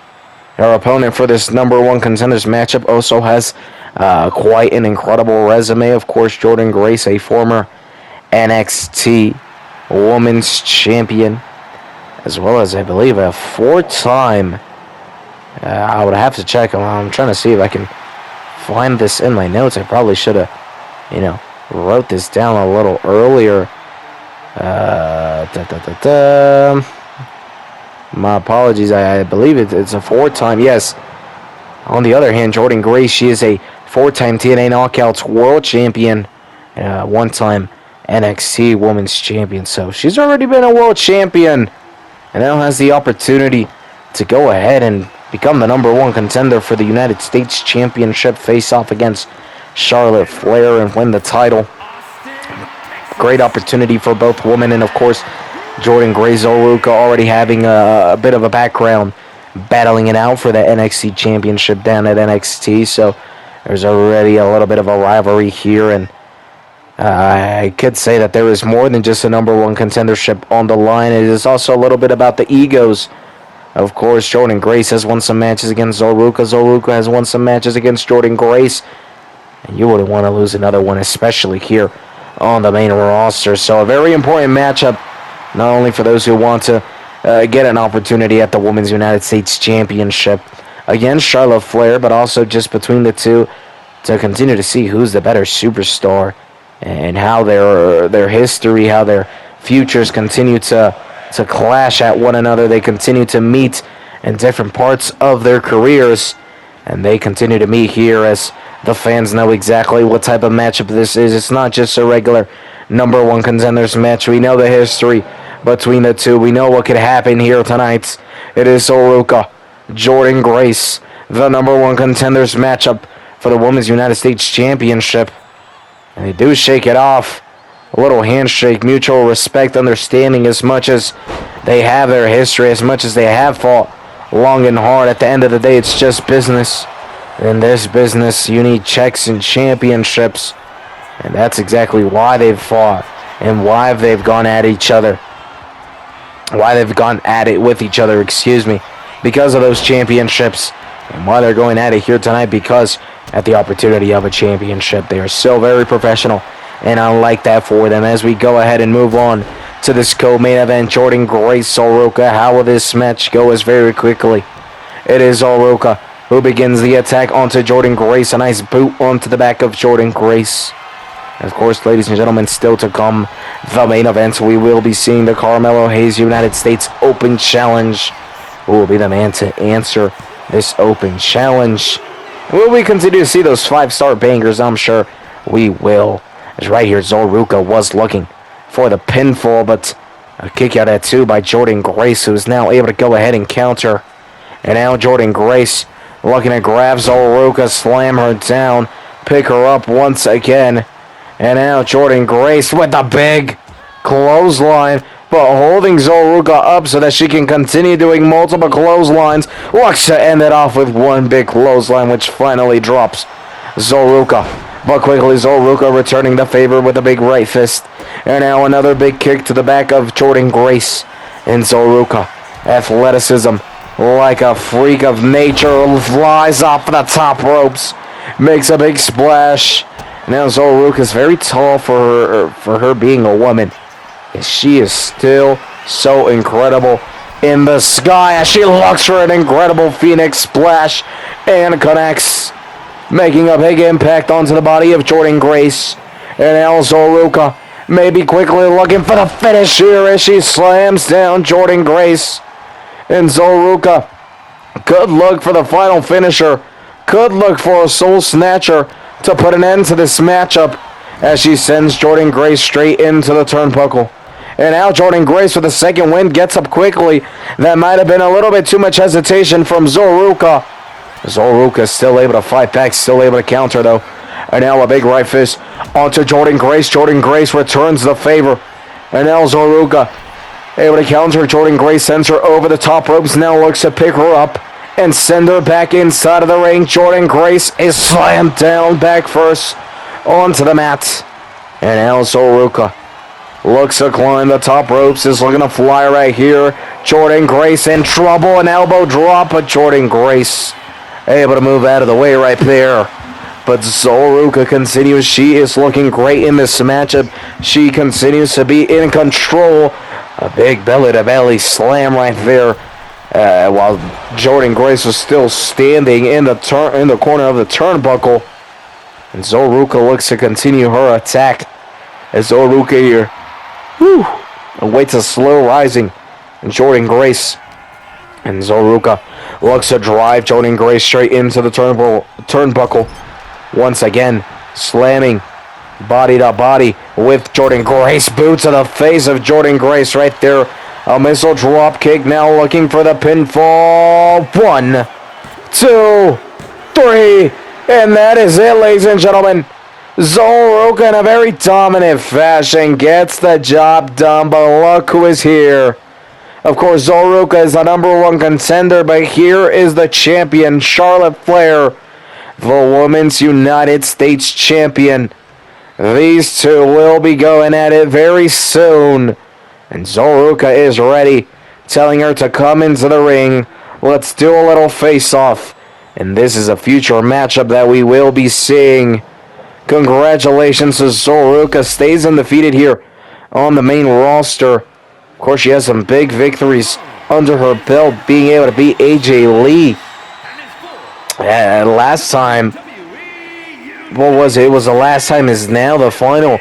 Our opponent for this #1 contenders matchup also has quite an incredible resume. Of course, Jordynne Grace, a former NXT Women's Champion, as well as, I believe, a 4-time. I would have to check. I'm trying to see if I can find this in my notes. I probably should have, wrote this down a little earlier. My apologies. I believe it's a 4-time. Yes. On the other hand, Jordynne Grace, she is a 4-time TNA Knockouts World Champion, 1-time NXT Women's Champion. So she's already been a World Champion, and now has the opportunity to go ahead and become the #1 contender for the United States Championship, face off against Charlotte Flair and win the title. Great opportunity for both women, and of course, Jordynne Grace Oluka already having a bit of a background battling it out for the NXT Championship down at NXT, so there's already a little bit of a rivalry here, and I could say that there is more than just a number one contendership on the line. It is also a little bit about the egos. Of course, Jordynne Grace has won some matches against Oluka. Oluka has won some matches against Jordynne Grace, and you wouldn't want to lose another one, especially here on the main roster. So a very important matchup, not only for those who want to get an opportunity at the Women's United States Championship against Charlotte Flair, but also just between the two to continue to see who's the better superstar and how their history, how their futures continue to clash at one another. They continue to meet in different parts of their careers, and they continue to meet here as the fans know exactly what type of matchup this is. It's not just a regular number one contenders match. We know the history between the two. We know what could happen here tonight. It is Oluka, Jordynne Grace, the number one contenders matchup for the Women's United States Championship. And they do shake it off. A little handshake, mutual respect, understanding, as much as they have their history, as much as they have fought long and hard. At the end of the day, it's just business. In this business, you need checks and championships. And that's exactly why they've fought and why they've gone at each other. Why they've gone at it with each other, because of those championships. And why they're going at it here tonight, because at the opportunity of a championship. They are still very professional, and I like that for them. As we go ahead and move on to this co-main event, Jordynne Grace Oluka. How will this match go? As very quickly, it is Oluka who begins the attack onto Jordynne Grace. A nice boot onto the back of Jordynne Grace. Of course, ladies and gentlemen, still to come, the main event. We will be seeing the Carmelo Hayes United States Open Challenge. Who will be the man to answer this Open Challenge? Will we continue to see those 5-star bangers? I'm sure we will. As right here, Oluka was looking for the pinfall, but a kick out at 2 by Jordynne Grace, who is now able to go ahead and counter. And now Jordynne Grace looking to grab Oluka, slam her down, pick her up once again. And now Jordynne Grace with a big clothesline, but holding Oluka up so that she can continue doing multiple clotheslines. Looks to end it off with one big clothesline, which finally drops Oluka. But quickly, Oluka returning the favor with a big right fist. And now another big kick to the back of Jordynne Grace. And Oluka, athleticism like a freak of nature, flies off the top ropes, makes a big splash. Now Oluka is very tall for her being a woman. She is still so incredible in the sky as she looks for an incredible Phoenix splash and connects, making a big impact onto the body of Jordynne Grace. And now Oluka maybe quickly looking for the finish here as she slams down Jordynne Grace. And Oluka could look for the final finisher, could look for a soul snatcher to put an end to this matchup as she sends Jordynne Grace straight into the turnbuckle. And now Jordynne Grace with the second win gets up quickly. That might have been a little bit too much hesitation from Oluka. Oluka still able to fight back, still able to counter though. And now a big right fist onto Jordynne Grace. Jordynne Grace returns the favor. And now Oluka able to counter. Jordynne Grace sends her over the top ropes. Now looks to pick her up and send her back inside of the ring. Jordynne Grace is slammed down back first onto the mat. And now Oluka looks to climb the top ropes, is looking to fly right here. Jordynne Grace in trouble, an elbow drop, but Jordynne Grace able to move out of the way right there. But Oluka continues. She is looking great in this matchup. She continues to be in control. A big belly-to-belly slam right there. While Jordynne Grace was still standing in the corner of the turnbuckle. And Oluka looks to continue her attack. As Oluka here awaits a slow rising in Jordynne Grace. And Oluka looks to drive Jordynne Grace straight into the turnbuckle. Once again, slamming body to body with Jordynne Grace. Boot to the face of Jordynne Grace right there. A missile drop kick, now looking for the pinfall. 1, 2, 3, And that is it, ladies and gentlemen. Zoroka, in a very dominant fashion, gets the job done, but look who is here. Of course, Zoroka is the #1 contender, but here is the champion, Charlotte Flair, the Women's United States Champion. These two will be going at it very soon. And Zoroka is ready, telling her to come into the ring. Let's do a little face-off. And this is a future matchup that we will be seeing. Congratulations to Zoroka. Stays undefeated here on the main roster. Of course, she has some big victories under her belt, being able to beat AJ Lee. Last time, what was it? It was the last time is now the final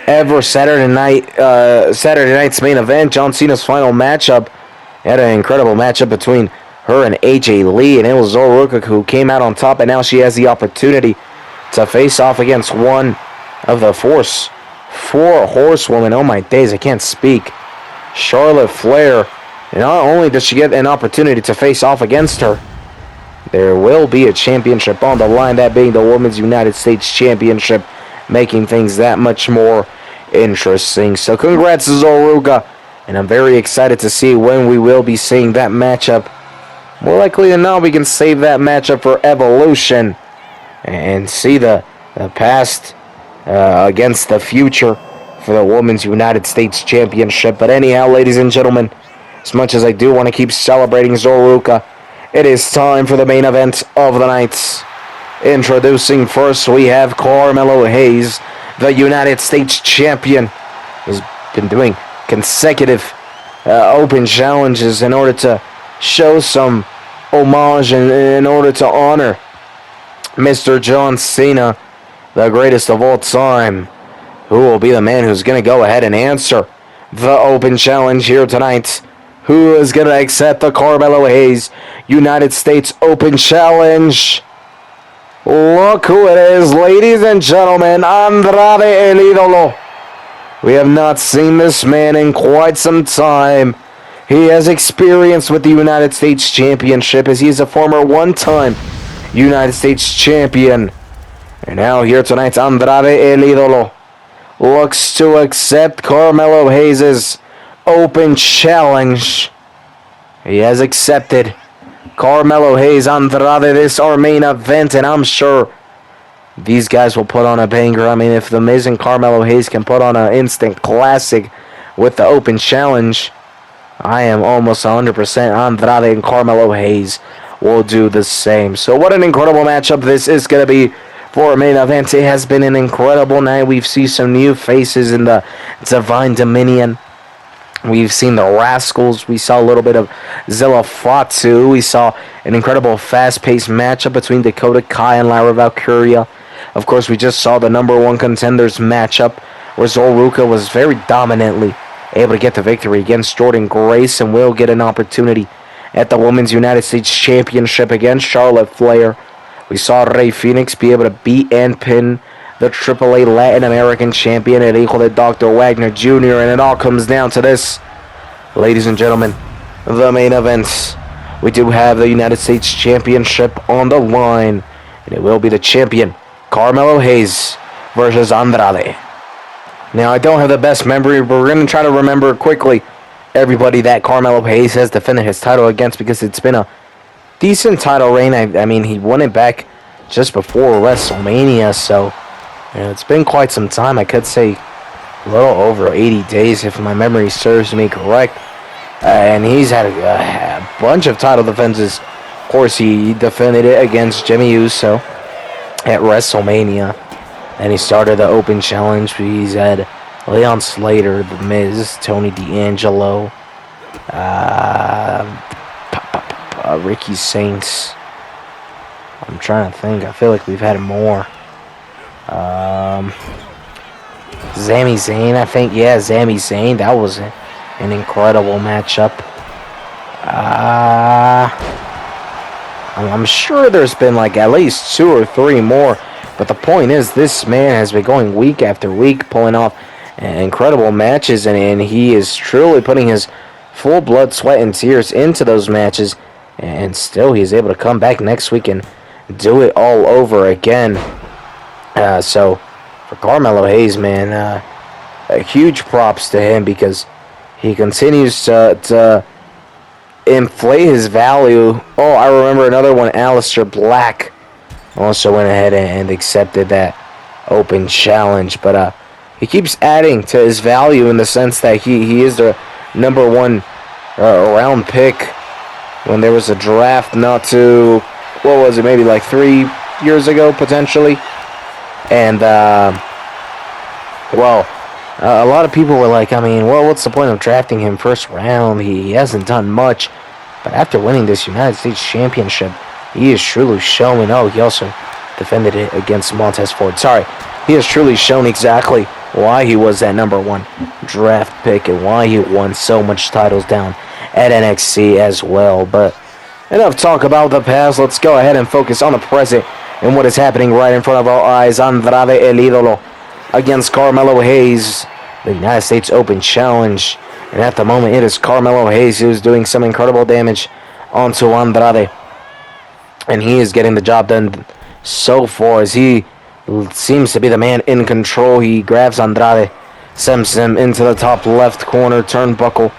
ever Saturday night's main event. John Cena's final matchup. Had an incredible matchup between her and AJ Lee, and it was Zoroka who came out on top, and now she has the opportunity to face off against one of the four horsewomen. Oh my days, I can't speak. Charlotte Flair. And not only does she get an opportunity to face off against her, there will be a championship on the line, that being the Women's United States Championship, making things that much more interesting. So congrats to Zoroka, and I'm very excited to see when we will be seeing that matchup. More likely than not, we can save that matchup for Evolution and see the past against the future for the Women's United States Championship. But anyhow, ladies and gentlemen, as much as I do want to keep celebrating Zoroka, it is time for the main event of the night. Introducing first, we have Carmelo Hayes, the United States Champion. He's been doing consecutive open challenges in order to show some homage and in order to honor Mr. John Cena, the greatest of all time, who will be the man who's going to go ahead and answer the open challenge here tonight. Who is going to accept the Carmelo Hayes United States Open Challenge? Look who it is, ladies and gentlemen, Andrade El Idolo. We have not seen this man in quite some time. He has experience with the United States Championship, as he is a former one-time United States Champion. And now here tonight, Andrade El Idolo looks to accept Carmelo Hayes' Open Challenge. He has accepted Carmelo Hayes, Andrade, this our main event, and I'm sure these guys will put on a banger. I mean, if The Miz and Carmelo Hayes can put on an instant classic with the Open Challenge, I am almost 100% Andrade and Carmelo Hayes will do the same. So what an incredible matchup this is going to be for a main event. It has been an incredible night. We've seen some new faces in the Divine Dominion. We've seen the Rascals. We saw a little bit of Zilla Fatu. We saw an incredible fast-paced matchup between Dakota Kai and Lyra Valkyria. Of course, we just saw the #1 contenders matchup where Zoroka was very dominantly able to get the victory against Jordan Grace and will get an opportunity at the Women's United States Championship against Charlotte Flair. We saw Rey Fénix be able to beat and pin the AAA Latin American champion, El Hijo de Dr. Wagner Jr., and it all comes down to this. Ladies and gentlemen, the main event. We do have the United States Championship on the line, and it will be the champion, Carmelo Hayes, versus Andrade. Now, I don't have the best memory, but we're going to try to remember quickly everybody that Carmelo Hayes has defended his title against, because it's been a decent title reign. I mean, he won it back just before WrestleMania, so it's been quite some time. I could say a little over 80 days if my memory serves me correct. And he's had a bunch of title defenses. Of course, he defended it against Jimmy Uso at WrestleMania. And he started the Open Challenge. He's had Leon Slater, The Miz, Tony D'Angelo, Ricky Saints. I'm trying to think. I feel like we've had more. Sami Zayn, I think. Yeah, Sami Zayn. That was an incredible matchup. I'm sure there's been like at least 2 or 3 more. But the point is, this man has been going week after week, pulling off incredible matches, and he is truly putting his full blood, sweat, and tears into those matches. And still, he's able to come back next week and do it all over again. So for Carmelo Hayes, man, huge props to him because he continues to inflate his value. Oh, I remember another one, Aleister Black also went ahead and accepted that open challenge, but he keeps adding to his value in the sense that he is the number one round pick when there was a draft not too, what was it, maybe like 3 years ago potentially. And a lot of people were like, I mean, well, what's the point of drafting him first round? He hasn't done much. But after winning this United States Championship, he is truly showing. Oh, he also defended it against Montez Ford. Sorry. He has truly shown exactly why he was that number one draft pick and why he won so much titles down at NXT as well. But enough talk about the past. Let's go ahead and focus on the present and what is happening right in front of our eyes. Andrade El Idolo against Carmelo Hayes, the United States Open Challenge. And at the moment, it is Carmelo Hayes who's doing some incredible damage onto Andrade. And he is getting the job done so far as he seems to be the man in control. He grabs Andrade, sends him into the top left corner turnbuckle.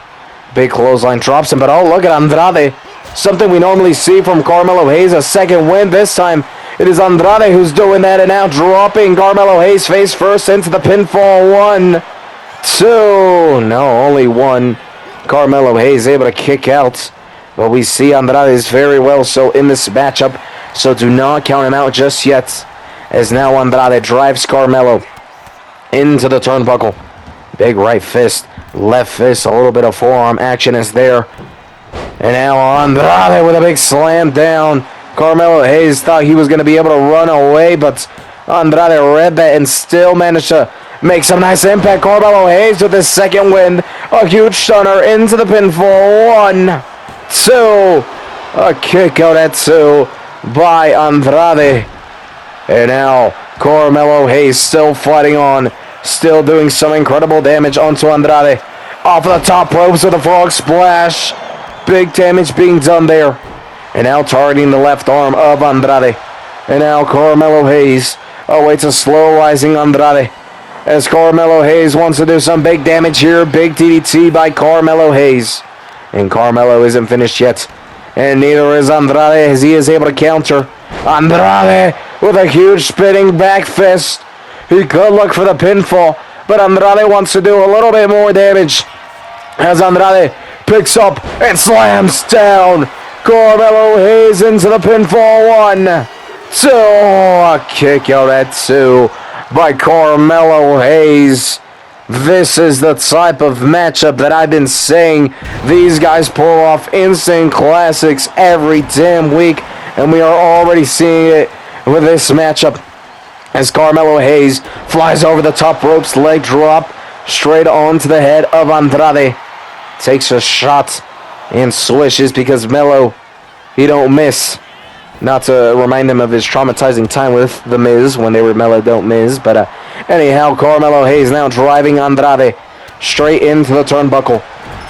Big clothesline, drops him, but oh, look at Andrade. Something we normally see from Carmelo Hayes, a second win. This time, it is Andrade who's doing that, and now dropping Carmelo Hayes face first into the pinfall. 1, 2. No, only one. Carmelo Hayes able to kick out. But we see Andrade is very well so in this matchup, so do not count him out just yet. As now Andrade drives Carmelo into the turnbuckle. Big right fist, left fist, a little bit of forearm action is there. And now Andrade with a big slam down. Carmelo Hayes thought he was going to be able to run away, but Andrade read that and still managed to make some nice impact. Carmelo Hayes with his second win. A huge stunner into the pinfall. 1, 2. A kick out at 2 by Andrade. And now Carmelo Hayes still fighting on. Still doing some incredible damage onto Andrade. Off of the top ropes with a frog splash. Big damage being done there. And now targeting the left arm of Andrade. And now Carmelo Hayes awaits a slow rising Andrade. As Carmelo Hayes wants to do some big damage here. Big DDT by Carmelo Hayes. And Carmelo isn't finished yet. And neither is Andrade as he is able to counter. Andrade with a huge spinning back fist. He could look for the pinfall, but Andrade wants to do a little bit more damage. As Andrade picks up and slams down Carmelo Hayes into the pinfall. 1, 2. A kick out at 2 by Carmelo Hayes. This is the type of matchup that I've been saying. These guys pull off instant classics every damn week, and we are already seeing it with this matchup. As Carmelo Hayes flies over the top ropes, leg drop, straight onto the head of Andrade. Takes a shot and swishes because Melo, he don't miss. Not to remind him of his traumatizing time with The Miz when they were Melo don't miss. But anyhow, Carmelo Hayes now driving Andrade straight into the turnbuckle.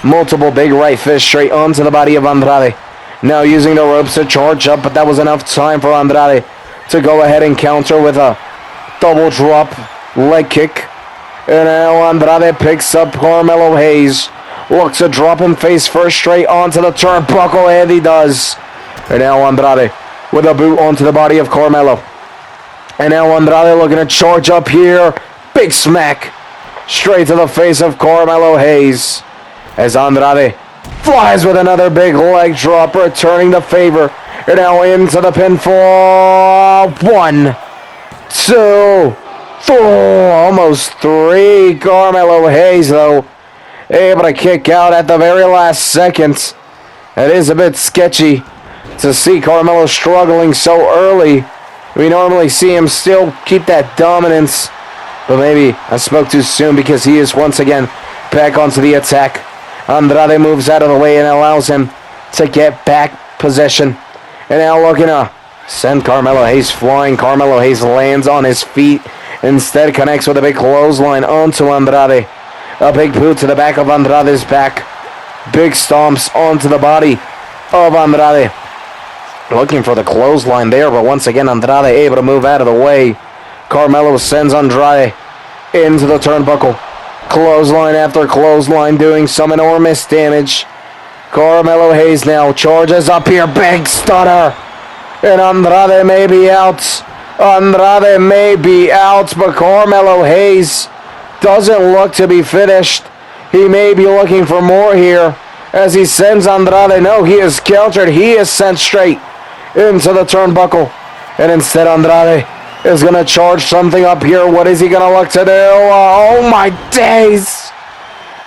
Multiple big right fists straight onto the body of Andrade. Now using the ropes to charge up, but that was enough time for Andrade to go ahead and counter with a double drop leg kick. And now Andrade picks up Carmelo Hayes. Looks to drop him face first straight onto the turnbuckle, and he does. And now Andrade with a boot onto the body of Carmelo. And now Andrade looking to charge up here. Big smack straight to the face of Carmelo Hayes. As Andrade flies with another big leg drop, returning the favor. And now into the pinfall. 1, 2, 4. Almost 3. Carmelo Hayes, though, able to kick out at the very last second. It is a bit sketchy to see Carmelo struggling so early. We normally see him still keep that dominance, but maybe I spoke too soon because he is once again back onto the attack. Andrade moves out of the way and allows him to get back possession. And now looking to send Carmelo Hayes flying. Carmelo Hayes lands on his feet. Instead connects with a big clothesline onto Andrade. A big boot to the back of Andrade's back. Big stomps onto the body of Andrade. Looking for the clothesline there, but once again, Andrade able to move out of the way. Carmelo sends Andrade into the turnbuckle. Clothesline after clothesline doing some enormous damage. Carmelo Hayes now charges up here. Big stunner. And Andrade may be out. Andrade may be out, but Carmelo Hayes doesn't look to be finished. He may be looking for more here as he sends Andrade. No, he is countered. He is sent straight into the turnbuckle. And instead Andrade is going to charge something up here. What is he going to look to do? Oh my days!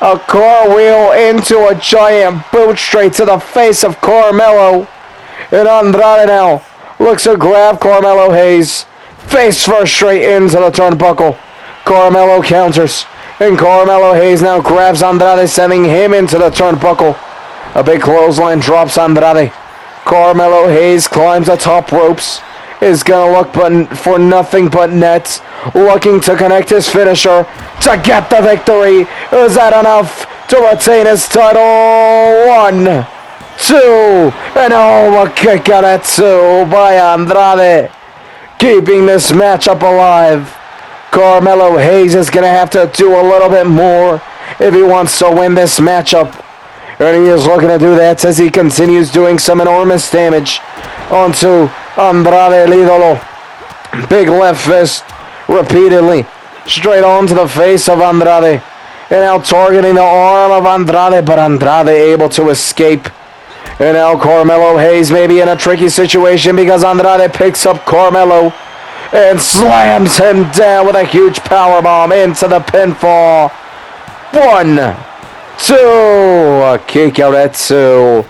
A cartwheel into a giant boot straight to the face of Carmelo. And Andrade now looks to grab Carmelo Hayes. Face first straight into the turnbuckle. Carmelo counters. And Carmelo Hayes now grabs Andrade, sending him into the turnbuckle. A big clothesline drops Andrade. Carmelo Hayes climbs the top ropes. Is going to look for nothing but net. Looking to connect his finisher to get the victory. Is that enough to retain his title? 1, 2, and a kick out at 2 by Andrade. Keeping this matchup alive. Carmelo Hayes is going to have to do a little bit more if he wants to win this matchup. And he is looking to do that as he continues doing some enormous damage onto Andrade El Idolo. Big left fist repeatedly straight onto the face of Andrade. And now targeting the arm of Andrade, but Andrade able to escape. And now Carmelo Hayes may be in a tricky situation because Andrade picks up Carmelo and slams him down with a huge powerbomb into the pinfall. 1, 2, a kick out at 2.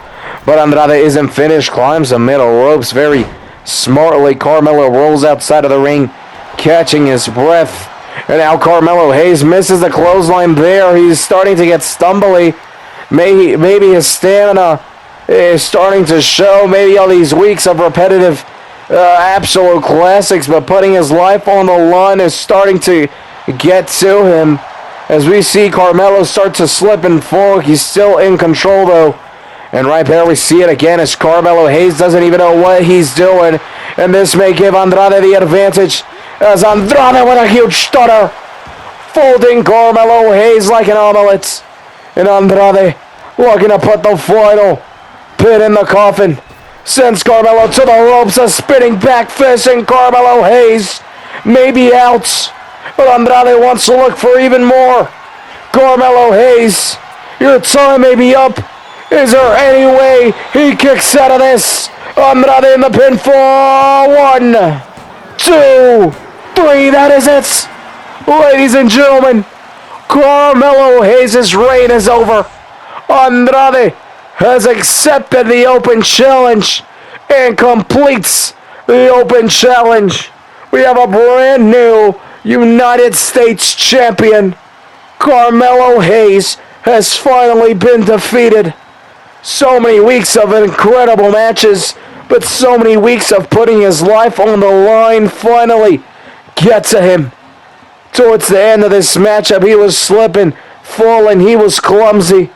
But Andrade isn't finished, climbs the middle ropes very smartly. Carmelo rolls outside of the ring, catching his breath. And now Carmelo Hayes misses the clothesline there. He's starting to get stumbly. Maybe his stamina is starting to show. Maybe all these weeks of repetitive absolute classics, but putting his life on the line is starting to get to him. As we see Carmelo start to slip and fall, he's still in control though. And right there we see it again as Carmelo Hayes doesn't even know what he's doing. And this may give Andrade the advantage as Andrade with a huge stutter, folding Carmelo Hayes like an omelet. And Andrade looking to put the final pin in the coffin. Sends Carmelo to the ropes, a spinning back fist, and Carmelo Hayes may be out. But Andrade wants to look for even more. Carmelo Hayes, your time may be up. Is there any way he kicks out of this? Andrade in the pinfall. 1, 2, 3. That is it. Ladies and gentlemen, Carmelo Hayes' reign is over. Andrade has accepted the open challenge and completes the open challenge. We have a brand new United States champion. Carmelo Hayes has finally been defeated. So many weeks of incredible matches, but so many weeks of putting his life on the line finally get to him. Towards the end of this matchup, he was slipping, falling, he was clumsy.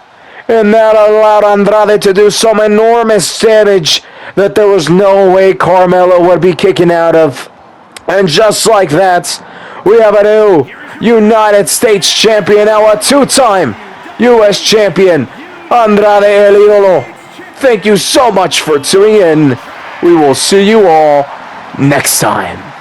And that allowed Andrade to do some enormous damage that there was no way Carmelo would be kicking out of. And just like that, we have a new United States champion, now a 2-time U.S. champion, Andrade El Idolo. Thank you so much for tuning in. We will see you all next time.